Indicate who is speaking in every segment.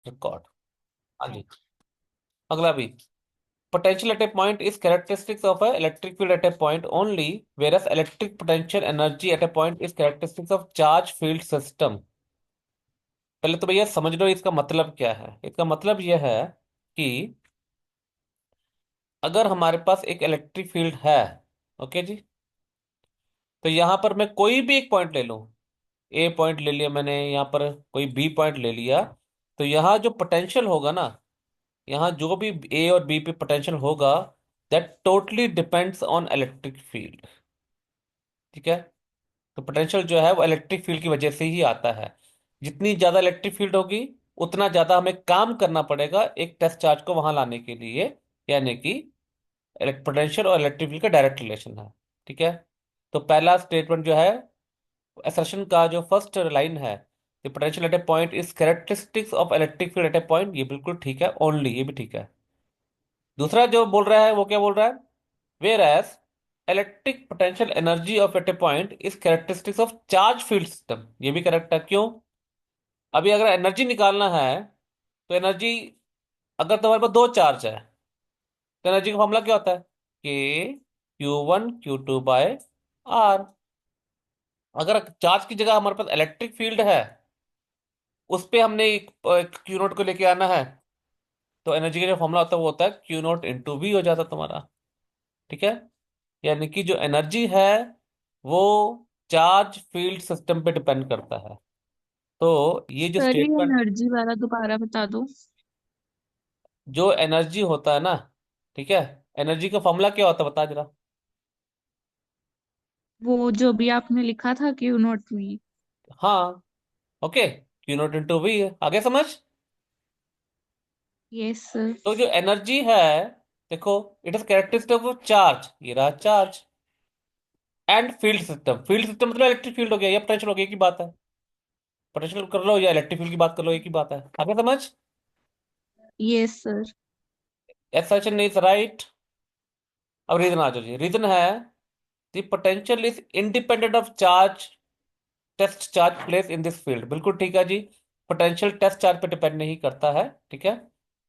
Speaker 1: Record. हाँ जी। अगला भी, potential at a point is characteristics of a electric field at a point only, whereas electric potential energy at a point is characteristics of charge field system। पहले तो भैया समझ लो इसका मतलब क्या है। इसका मतलब यह है कि अगर हमारे पास एक इलेक्ट्रिक फील्ड है, ओके जी, तो यहां पर मैं कोई भी एक पॉइंट ले लूं, ए पॉइंट ले लिया मैंने, यहाँ पर कोई बी पॉइंट ले लिया, तो यहाँ जो पोटेंशियल होगा ना, यहाँ जो भी ए और बी पे पोटेंशियल होगा, that totally depends on electric field. ठीक है। तो पोटेंशियल जो है वो इलेक्ट्रिक फील्ड की वजह से ही आता है। जितनी ज्यादा इलेक्ट्रिक फील्ड होगी, उतना ज्यादा हमें काम करना पड़ेगा एक टेस्ट चार्ज को वहां लाने के लिए। यानी कि पोटेंशियल और इलेक्ट्रिक फील्ड का डायरेक्ट रिलेशन है। ठीक है। तो पहला स्टेटमेंट जो है, असर्शन का जो फर्स्ट लाइन है, the potential eight a point is characteristics of electric field eight a point, ये बिल्कुल ठीक है, ओनली, ये भी ठीक है। दूसरा जो बोल रहा है वो क्या बोल रहा है, whereas electric potential energy of at a point is characteristics of charge field system, ये भी करेक्ट है। क्यों? अभी अगर एनर्जी निकालना है, तो एनर्जी, अगर तुम्हारे पास दो चार्ज है, तो एनर्जी का फॉर्मूला क्या होता है, के Q1 Q2/R। अगर चार्ज की जगह हमारे पास इलेक्ट्रिक फील्ड है, उस पे हमने क्यू नोट को लेके आना है, तो एनर्जी का जो फॉर्मूला होता है वो होता है Q0 × V हो जाता है तुम्हारा। ठीक है। यानी कि जो एनर्जी है वो चार्ज फील्ड सिस्टम पे डिपेंड करता है। तो ये जो
Speaker 2: सर ये
Speaker 1: स्टेटमेंट,
Speaker 2: एनर्जी वाला दोबारा बता दो।
Speaker 1: जो एनर्जी होता है ना, ठीक है, एनर्जी का फॉर्मूला क्या होता है बता जरा।
Speaker 2: वो जो भी आपने लिखा था कि नॉट मी।
Speaker 1: हाँ, ओके, Q0 × V है, आगे समझ।
Speaker 2: Yes sir.
Speaker 1: तो जो एनर्जी है, देखो, it is characteristic of charge, ये रहा charge, and field system. Field system मतलब इलेक्ट्रिक फील्ड हो गया या पोटेंशियल हो गया, एक ही बात है। पोटेंशियल कर लो या इलेक्ट्रिक फील्ड की बात कर लो, एक ही बात है, आगे समझ।
Speaker 2: Yes sir.
Speaker 1: Assertion is right. अब रीजन आ जाओ जी। रीजन है, the potential is independent of charge, test charge place in this field, बिल्कुल ठीक है जी। पोटेंशियल टेस्ट चार्ज पे डिपेंड नहीं करता है। ठीक है।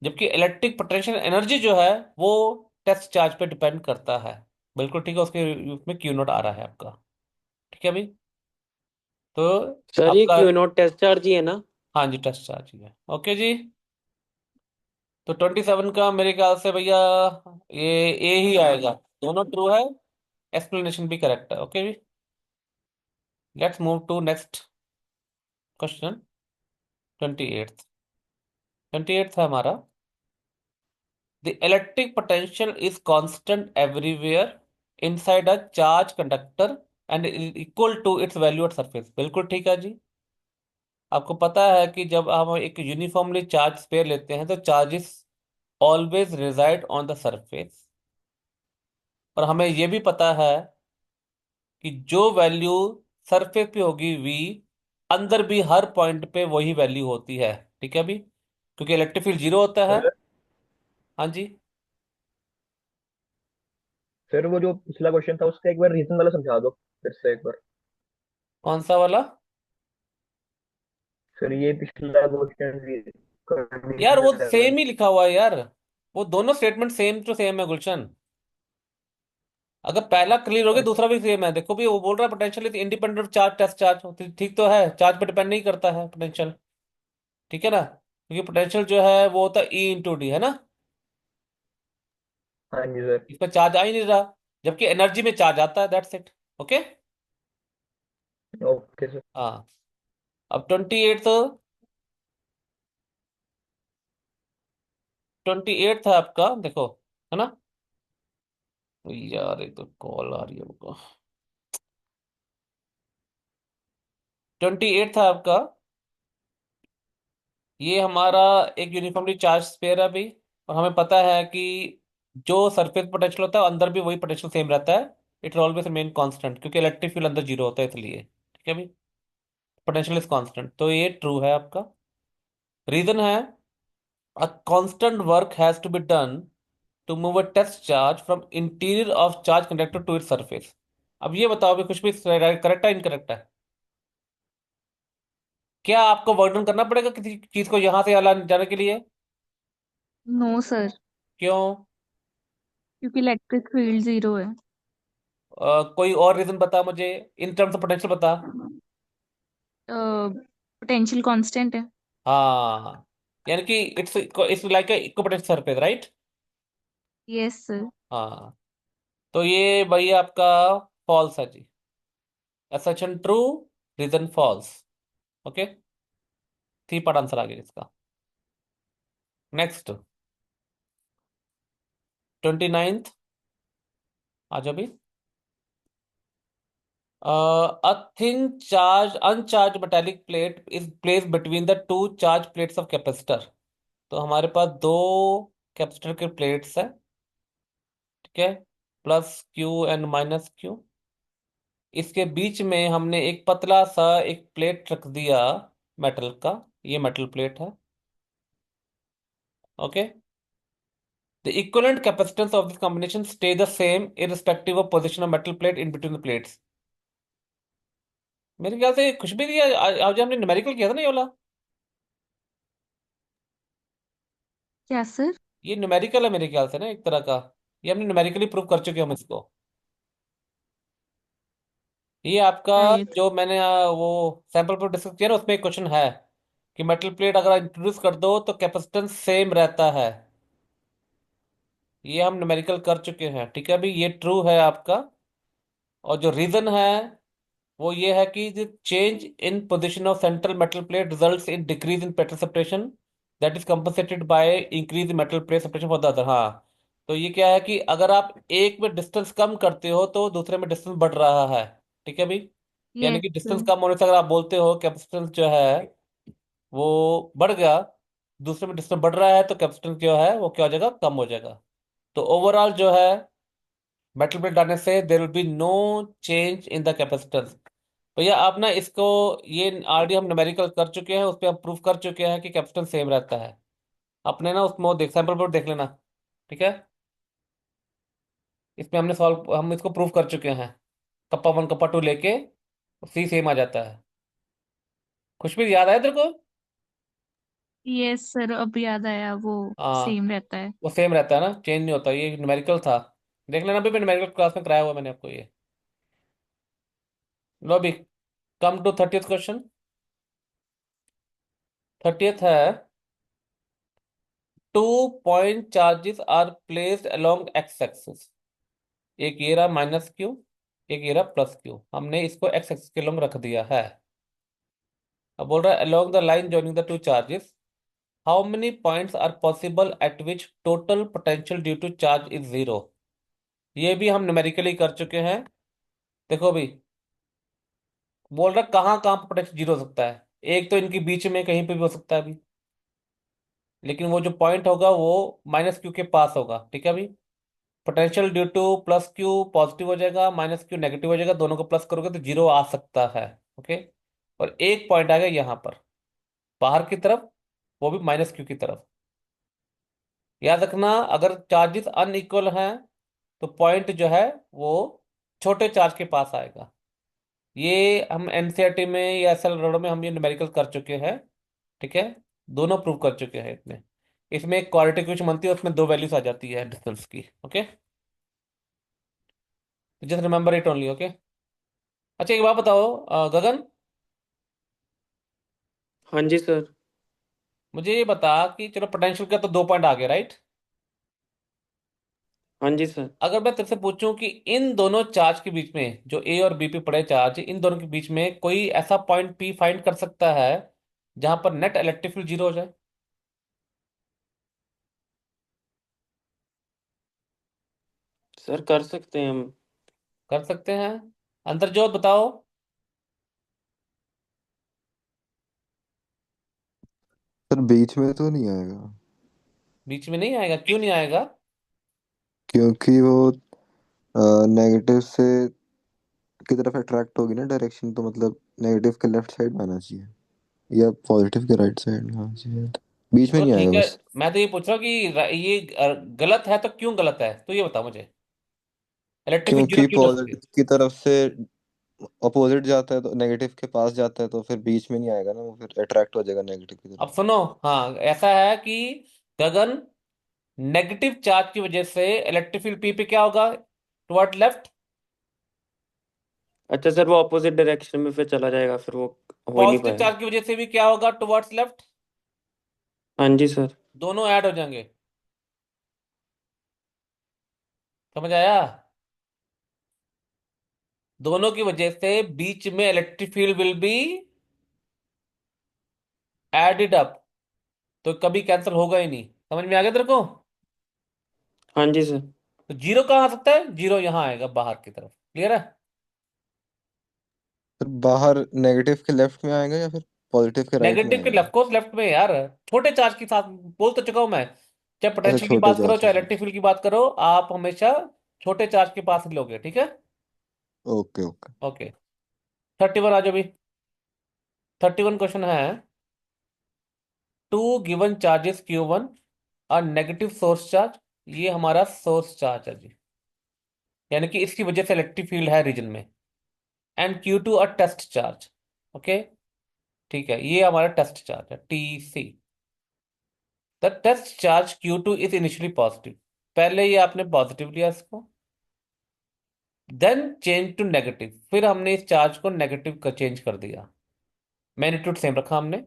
Speaker 1: जबकि इलेक्ट्रिक पोटेंशियल एनर्जी जो है वो टेस्ट चार्ज पे डिपेंड करता है। बिल्कुल ठीक है, उसके उसमें Q0 आ रहा है आपका। ठीक है भाई। तो
Speaker 3: सर ये
Speaker 1: आपका,
Speaker 3: क्यू नॉट टेस्ट चार्ज ही है ना?
Speaker 1: हाँ जी, टेस्ट चार्ज ही है। ओके जी। तो 27 का मेरे ख्याल से भैया ये ए ही आएगा, दोनों ट्रू है, एक्सप्लेनेशन भी करेक्ट है। ओके जी। Let's move to next question. 28th। 28th है हमारा, the electric potential is constant everywhere inside a charge conductor and equal to its value at surface, बिल्कुल ठीक है जी। आपको पता है कि जब हम एक यूनिफॉर्मली चार्ज स्पेयर लेते हैं तो charges always reside on the surface. और हमें यह भी पता है कि जो वैल्यू सरफेस पे होगी V, अंदर भी हर पॉइंट पे वही वैल्यू होती है। ठीक है भी, क्योंकि इलेक्ट्रिक फील्ड जीरो होता है।
Speaker 4: सर
Speaker 1: हाँ जी।
Speaker 4: सर वो जो पिछला क्वेश्चन था उसका एक बार रीजन वाला समझा दो फिर से एक बार।
Speaker 1: कौन सा वाला?
Speaker 4: सर ये पिछला क्वेश्चन
Speaker 1: यार वो
Speaker 4: कंडीशन
Speaker 1: सेम
Speaker 4: लेवल।
Speaker 1: ही लिखा हुआ है यार, वो दोनों स्टेटमेंट सेम टू सेम है गुलशन। अगर पहला क्लियर हो गया, दूसरा भी सेम है। देखो भी वो बोल रहा है potential is independent of charge test charge, ठीक तो है, चार्ज पे डिपेंड नहीं करता है पोटेंशियल। ठीक है ना, क्योंकि पोटेंशियल जो है वो होता है E × D, है ना।
Speaker 4: हाँ जी सर।
Speaker 1: इस पर चार्ज आ ही नहीं रहा, जबकि एनर्जी में चार्ज आता है, that's it. Okay.
Speaker 4: Okay sir.
Speaker 1: हाँ। अब 28th। 28th है आपका, देखो, है ना। यार एक तो कॉल आ रही है हमको। 28th है आपका, ये हमारा एक यूनिफॉर्मली चार्ज स्फीयर है अभी। और हमें पता है कि जो सरफेस पोटेंशियल होता है अंदर भी वही पोटेंशियल सेम रहता है। इट ऑलवेज रिमेन कांस्टेंट, क्योंकि इलेक्ट्रिक फील्ड अंदर जीरो होता है इसलिए। ठीक है भाई, पोटेंशियल इज कांस्टेंट, तो ये ट्रू है आपका। रीजन है, a constant work has to be done to move a test charge from interior of charge conductor to its surface. अब ये बताओ भी, कुछ भी करेक्ट है इनकरेक्ट है? क्या आपको वर्णन करना पड़ेगा किसी चीज को यहाँ से यहाँ जाने के लिए?
Speaker 2: नो सर,
Speaker 1: क्यों?
Speaker 2: क्योंकि इलेक्ट्रिक फील्ड जीरो है।
Speaker 1: कोई और रीजन बता मुझे, इन टर्म्स ऑफ पोटेंशियल बता।
Speaker 2: पोटेंशियल कांस्टेंट है।
Speaker 1: हाँ, यानी कि it's it's like a equipotential surface, right?
Speaker 2: Yes sir.
Speaker 1: हाँ, तो ये भाई आपका फॉल्स है जी। Assertion true, reason false. Okay, three part answer आ गया इसका। नेक्स्ट, 29th, आ जाओ भी। A thin charged uncharged metallic plate is placed between the two charged plates of capacitor। तो हमारे पास दो कैपेसिटर के प्लेट्स है, ठीक है, plus Q and minus Q. इसके बीच में हमने एक पतला सा एक प्लेट रख दिया मेटल का, ये मेटल प्लेट है। Okay, the equivalent capacitance of this combination stay the same irrespective of position of metal plate in between the plates। मेरे ख्याल से कुछ भी दिया, आज हमने न्यूमेरिकल किया था ना ये वाला।
Speaker 2: क्या सर?
Speaker 1: ये न्यूमेरिकल है मेरे ख्याल से ना, एक तरह का। ये हमने न्यूमेरिकली प्रूव कर चुके हैं हम इसको। ये आपका
Speaker 2: शायद।
Speaker 1: जो मैंने वो सैंपल पर डिस्कस किया ना, उसमें एक क्वेश्चन है कि मेटल प्लेट अगर इंट्रोड्यूस कर दो तो कैपेसिटेंस सेम रहता है। ये हम न्यूमेरिकल कर चुके हैं, ठीक है, अभी ये ट्रू है आपका। और जो रीजन है वो ये है कि the change in position of central metal plate results in decrease in petrol separation, that is compensated by increase in metal plate separation for the other. हाँ, तो ये क्या है कि अगर आप एक में डिस्टेंस कम करते हो तो दूसरे में डिस्टेंस बढ़ रहा है, ठीक है भाई। यानी
Speaker 2: यस
Speaker 1: कि डिस्टेंस
Speaker 2: सर।
Speaker 1: कम होने से अगर आप बोलते हो कैपेसिटेंस जो है वो बढ़ गया, दूसरे में डिस्टेंस बढ़ रहा है तो कैपेसिटेंस जो है वो क्या हो जाएगा, कम हो जाएगा। तो ओवरऑल जो है मेटल प्लेट डालने से there will be no change in the capacitance. भैया आप ना इसको, ये ऑलरेडी हम न्यूमेरिकल कर चुके हैं, उस पर हम प्रूफ कर चुके हैं कि कैपेसिटेंस सेम रहता है। अपने ना उसमें वो देख, सैंपल पर देख लेना, ठीक है। इसमें हमने सॉल्व, हम इसको प्रूफ कर चुके हैं, कप्पा वन कप्पा टू लेके सी सेम आ जाता है। कुछ भी याद आया तेरे को?
Speaker 2: यस सर, अब याद आया, वो
Speaker 1: हाँ,
Speaker 2: सेम रहता है।
Speaker 1: वो सेम रहता है ना, चेंज नहीं होता, ये न्यूमेरिकल था। देख लेना, अभी मैं न्यूमेरिकल क्लास में कराया हुआ मैंने आपको ये। लो अभी, come to 30th question. 30th है, two point charges are placed along X axis. एक ये रहा माइनस क्यू, एक ये रहा प्लस क्यू, हमने इसको एक्स एक्सिस के लॉन्ग रख दिया है। अब बोल रहा है along the line joining the two charges how many points are possible at which total potential due to charge is zero. ये भी हम न्यूमेरिकली कर चुके हैं। देखो भाई, बोल रहा कहाँ कहाँ पर पोटेंशियल जीरो हो सकता है, एक तो इनके बीच में कहीं पे भी हो सकता है अभी, लेकिन वो जो पॉइंट होगा वो माइनस क्यू के पास होगा, ठीक है भाई। Potential due two plus Q positive हो जाएगा, माइनस क्यू नेगेटिव हो जाएगा, दोनों को प्लस करोगे तो जीरो आ सकता है। ओके, और एक पॉइंट आ गया यहाँ पर बाहर की तरफ, वो भी माइनस क्यू की तरफ। याद रखना, अगर चार्जेस अनइक्वल हैं तो पॉइंट जो है वो छोटे चार्ज के पास आएगा। ये हम एनसीईआरटी में या एसएल रोड में हम ये न्यूमेरिकल कर चुके हैं, ठीक है, दोनों प्रूव कर चुके हैं इसमें। इसमें एक क्वाड्रेटिक इक्वेशन बनती है, उसमें दो वैल्यूज आ जाती है डिस्टेंस की। Okay, just remember it only. Okay, अच्छा एक बात बताओ गगन,
Speaker 3: हाँ जी सर।
Speaker 1: मुझे ये बता कि चलो पोटेंशियल का तो दो पॉइंट आ गए, राइट।
Speaker 3: हाँ जी सर।
Speaker 1: अगर मैं तेरे से पूछूं कि इन दोनों चार्ज के बीच में, जो ए और बी पे पड़े चार्ज, इन दोनों के बीच में कोई ऐसा पॉइंट पी फाइंड कर सकता है जहां पर नेट इलेक्ट्रिक फील्ड जीरो हो जाए?
Speaker 3: सर कर सकते हैं हम।
Speaker 1: कर सकते हैं, अंदर जो बताओ।
Speaker 5: सर बीच में तो नहीं आएगा,
Speaker 1: बीच में नहीं आएगा, क्यों नहीं आएगा?
Speaker 5: क्योंकि वो नेगेटिव से की तरफ अट्रैक्ट होगी ना डायरेक्शन, तो मतलब नेगेटिव के लेफ्ट साइड में आना चाहिए या पॉजिटिव के राइट साइड में आना चाहिए। बीच में
Speaker 1: तो
Speaker 5: नहीं आएगा
Speaker 1: ठीक है,
Speaker 5: बस।
Speaker 1: मैं तो ये पूछ रहा हूँ कि ये गलत है तो क्यों गलत है, तो ये बताओ मुझे, इलेक्ट्रिक फील्ड जीरो
Speaker 5: क्योंकि
Speaker 1: क्यों नहीं हो सकती?
Speaker 5: पॉजिटिव की तरफ से अपोजिट जाता है तो नेगेटिव के पास जाता है तो फिर बीच में नहीं आएगा ना, वो फिर अट्रैक्ट हो जाएगा नेगेटिव की
Speaker 1: अब
Speaker 5: तरफ।
Speaker 1: सुनो, हाँ ऐसा है कि गगन, नेगेटिव चार्ज की वजह से इलेक्ट्रिक फील्ड पी पे क्या होगा, टुवर्ड लेफ्ट।
Speaker 3: अच्छा सर, वो अपोजिट डायरेक्शन में फिर चला जाएगा, फिर वो हो ही नहीं
Speaker 1: पॉजिटिव
Speaker 3: पाएगा।
Speaker 1: चार्ज की वजह से भी क्या होगा, टुवर्ड्स लेफ्ट।
Speaker 3: हाँ जी सर।
Speaker 1: दोनों ऐड हो जाएंगे। समझ आया? दोनों की वजह से बीच में electric field will be added up, तो कभी कैंसिल होगा ही नहीं। समझ में आ गया तेरे को?
Speaker 3: हाँ जी सर।
Speaker 1: तो जीरो कहाँ आ सकता है, जीरो यहाँ आएगा बाहर की तरफ। क्लियर है?
Speaker 5: फिर बाहर नेगेटिव के लेफ्ट में आएगा या फिर पॉजिटिव के राइट में
Speaker 1: नेगेटिव के
Speaker 5: आएगा?
Speaker 1: लेफ्ट को लेफ्ट में यार, छोटे चार्ज के साथ बोल तो चुका हूं मैं। चाहे
Speaker 5: अच्छा,
Speaker 1: पोटेंशियल की
Speaker 5: छोटे
Speaker 1: बात करो
Speaker 5: चार्ज के
Speaker 1: चाहे
Speaker 5: साथ।
Speaker 1: इलेक्ट्रिक फील्ड की बात करो, आप हमेशा छोटे चार्ज के पास ही लोगे। ठीक है?
Speaker 5: Okay okay.
Speaker 1: ओके। 31 आ जाओ भी। 31 क्वेश्चन है, टू गिवन चार्जेस Q1 और नेगेटिव सोर्स चार्ज। ये हमारा सोर्स चार्ज है जी, यानी कि इसकी वजह से इलेक्ट्रिक फील्ड है रीजन में। एंड Q2 और टेस्ट चार्ज। ओके, ठीक है, ये हमारा टेस्ट चार्ज है TC। The test charge Q2 is initially positive. पहले ये आपने पॉजिटिव लिया इसको, देन चेंज टू नेगेटिव, फिर हमने इस चार्ज को नेगेटिव का चेंज कर दिया। मैग्नीट्यूड सेम रखा हमने।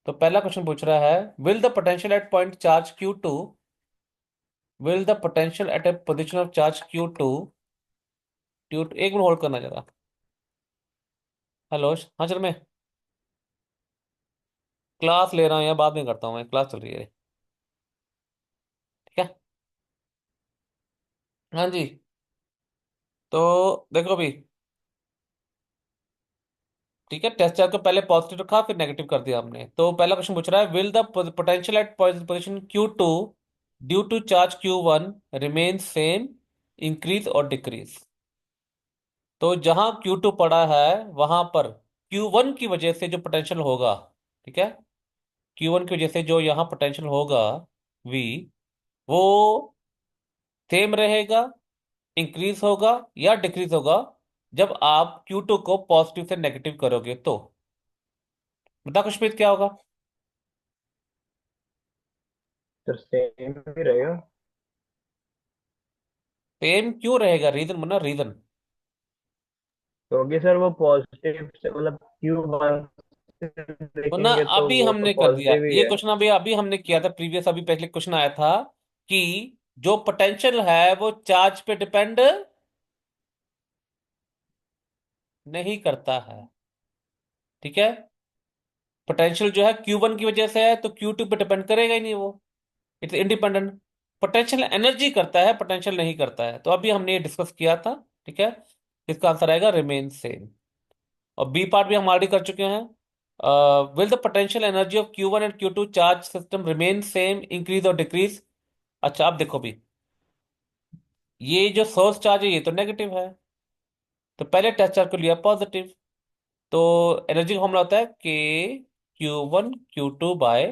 Speaker 1: तो पहला क्वेश्चन पूछ रहा है, will the potential eight point charge Q2, will the potential eight A position of charge Q2, एक मिनट होल्ड करना जरा। हेलो, हाँ चल, मैं क्लास ले रहा हूँ या बाद में करता हूँ, मैं क्लास चल रही है। ठीक है? हाँ जी। तो देखो भी, ठीक है, टेस्ट चार्ज को पहले पॉजिटिव रखा फिर नेगेटिव कर दिया हमने। तो पहला क्वेश्चन पूछ रहा है, will the potential at position Q2 due to charge Q1 remain same, increase और डिक्रीज। तो जहां Q2 पड़ा है वहां पर Q1 की वजह से जो पोटेंशियल होगा, ठीक है, Q1 की वजह से जो यहाँ पोटेंशियल होगा V, वो सेम रहेगा, इंक्रीज होगा या डिक्रीज होगा जब आप Q2 को पॉजिटिव से नेगेटिव करोगे तो। बता खुशप्रीत, क्या होगा?
Speaker 4: सर सेम ही रहेगा।
Speaker 1: सेम क्यों रहेगा, रीजन बना, रीजन।
Speaker 4: क्योंकि सर वो पॉजिटिव से मतलब Q1 से
Speaker 1: वरना
Speaker 4: देखेंगे तो
Speaker 1: अभी
Speaker 4: वो तो
Speaker 1: हमने कर दिया
Speaker 4: पॉजिटिव ही
Speaker 1: ये
Speaker 4: है।
Speaker 1: क्वेश्चन, अभी अभी हमने किया था प्रीवियस, अभी पहले क्वेश्चन आया था कि जो पोटेंशियल है वो चार्ज पे डिपेंड नहीं करता है। ठीक है? पोटेंशियल जो है Q1 की वजह से है तो Q2 पे डिपेंड करेगा ही नहीं वो, इट्स इंडिपेंडेंट। पोटेंशियल एनर्जी करता है, पोटेंशियल नहीं करता है। तो अभी हमने ये डिस्कस किया था। ठीक है? इसका आंसर आएगा रिमेन सेम। और बी पार्ट भी हम ऑलरेडी कर चुके हैं। Will the potential energy of Q1 and Q2 charge system remain same, increase और डिक्रीज। अच्छा, आप देखो भी, ये जो सोर्स चार्ज है ये तो नेगेटिव है, तो पहले टेस्ट चार्ज को लिया पॉजिटिव। तो एनर्जी का फॉर्मूला होता है Q1 Q2 बाय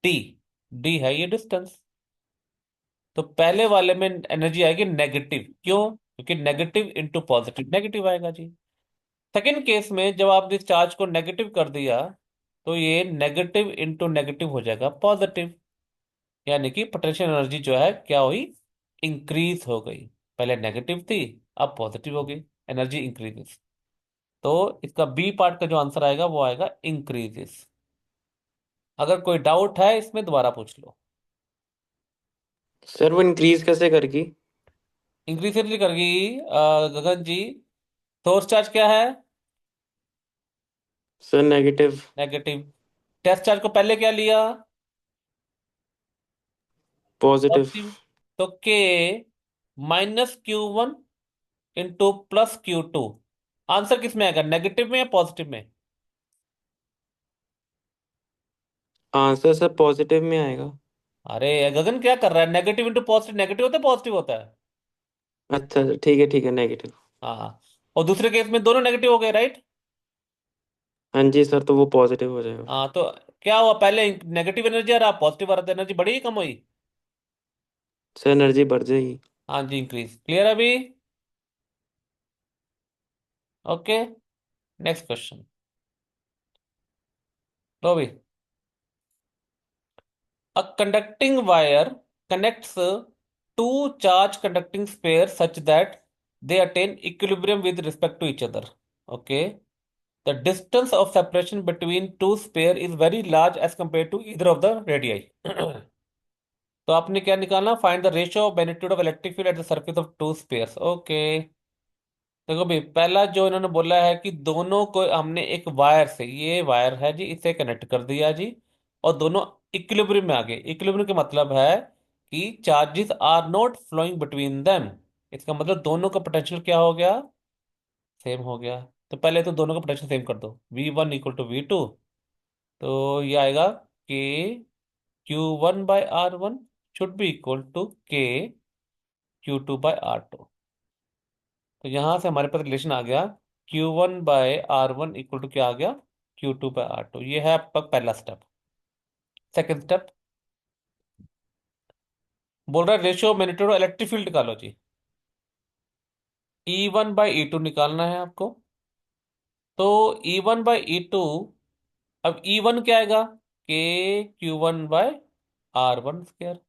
Speaker 1: डी है ये डिस्टेंस। तो पहले वाले में एनर्जी आएगी नेगेटिव, क्यों? क्योंकि नेगेटिव इंटू पॉजिटिव नेगेटिव आएगा जी। सेकेंड केस में जब आपने इस चार्ज को नेगेटिव कर दिया तो ये नेगेटिव इंटू नेगेटिव हो जाएगा पॉजिटिव, यानी कि पोटेंशियल एनर्जी जो है क्या हुई, इंक्रीज हो गई। पहले नेगेटिव थी, अब पॉजिटिव हो गई, एनर्जी इंक्रीजेस। तो इसका बी पार्ट का जो आंसर आएगा वो आएगा इंक्रीजेस। अगर कोई डाउट है इसमें दोबारा पूछ लो।
Speaker 3: सर वो इंक्रीज कैसे करगी?
Speaker 1: इंक्रीज कैसे करेगी गगन जी? सोर्स चार्ज क्या है,
Speaker 3: sir negative.
Speaker 1: Negative. Test charge को पहले क्या लिया,
Speaker 3: पॉजिटिव।
Speaker 1: पॉजिटिव। तो के -Q1 इंटू +Q2। आंसर किस में आएगा, नेगेटिव में या पॉजिटिव में?
Speaker 3: आंसर सर पॉजिटिव में आएगा।
Speaker 1: अरे गगन क्या कर रहा है, नेगेटिव इंटू पॉजिटिव नेगेटिव होता है, पॉजिटिव होता है।
Speaker 3: अच्छा ठीक है नेगेटिव।
Speaker 1: हाँ, और दूसरे केस में दोनों नेगेटिव हो गए, राइट?
Speaker 3: हाँ जी सर, तो वो पॉजिटिव हो जाएगा फिर।
Speaker 1: हाँ, तो क्या हुआ, पहले नेगेटिव एनर्जी आ रहा, पॉजिटिव आ रहा, तो एनर्जी बढ़ी कम हुई?
Speaker 3: सर एनर्जी बढ़ जाएगी।
Speaker 1: हाँ जी, इंक्रीज। क्लियर अभी? Okay, next question. लो भी, a conducting wire connects two charge conducting pairs such that they attain equilibrium with respect to each other. Okay, the distance of separation between two sphere is very large as compared to either of the radii. तो आपने क्या निकालना, find the ratio of magnitude of electric field at the surface of two spheres. Okay, देखो भाई, पहला जो इन्होंने बोला है कि दोनों को हमने एक वायर से, ये वायर है जी, इसे कनेक्ट कर दिया जी, और दोनों इक्विलिब्रियम में आ गए। इक्विलिब्रियम का मतलब है कि charges are not flowing between them. इसका मतलब दोनों का पोटेंशियल क्या हो गया, सेम हो गया। तो पहले तो दोनों का पोटेंशियल सेम कर दो, V1 = V2। तो ये आएगा के Q1/R1 should be equal to के Q2/R2। तो यहां से हमारे पास रिलेशन आ गया, Q1/R1 इक्वल टू क्या आ गया, Q2/R2। ये है आपका पहला स्टेप। सेकंड स्टेप बोल रहा है रेशियो मैग्नीट्यूड इलेक्ट्रिक फील्ड निकालो जी। E1/E2 निकालना है आपको। तो E1/E2, अब E1 क्या आएगा, के Q1/R1 स्क्वायर।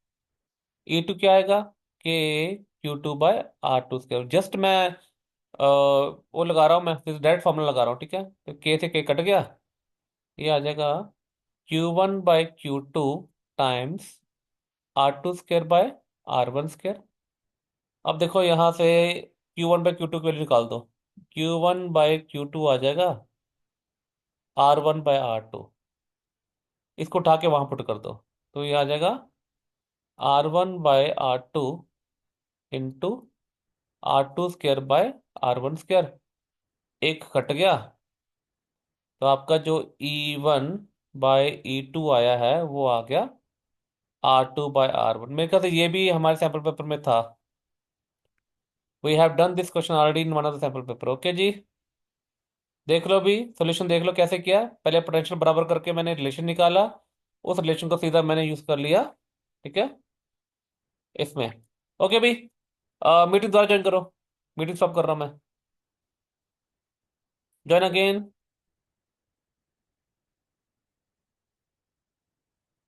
Speaker 1: E2 क्या आएगा, के Q2/R2 स्क्वायर। जस्ट मैं वो लगा रहा हूँ, मैं डायरेक्ट फॉर्मूला लगा रहा हूँ, ठीक है। तो के से के कट गया, ये आ जाएगा Q1/Q2 टाइम्स R2 स्क्वायर/R1 स्क्वायर। अब देखो यहाँ से Q1/Q2 की वैल्यू निकाल दो। Q1/Q2 आ जाएगा R1/R2। इसको उठा के वहां पुट कर दो, तो ये आ जाएगा R1/R2 इंटू R2 स्क्वायर/R1 स्क्वायर। एक कट गया, तो आपका जो E1/E2 आया है वो आ गया R2/R1। मेरे ख्याल से ये भी हमारे सैंपल पेपर में था। We have done this question already in one of the sample paper. Okay जी, देख लो भी, सॉल्यूशन देख लो कैसे किया। पहले पोटेंशियल बराबर करके मैंने रिलेशन निकाला, उस रिलेशन को सीधा मैंने यूज कर लिया, ठीक है, इसमें। ओके भी, मीटिंग दोबारा ज्वाइन करो। मीटिंग स्टॉप कर रहा हूँ मैं, ज्वाइन अगेन।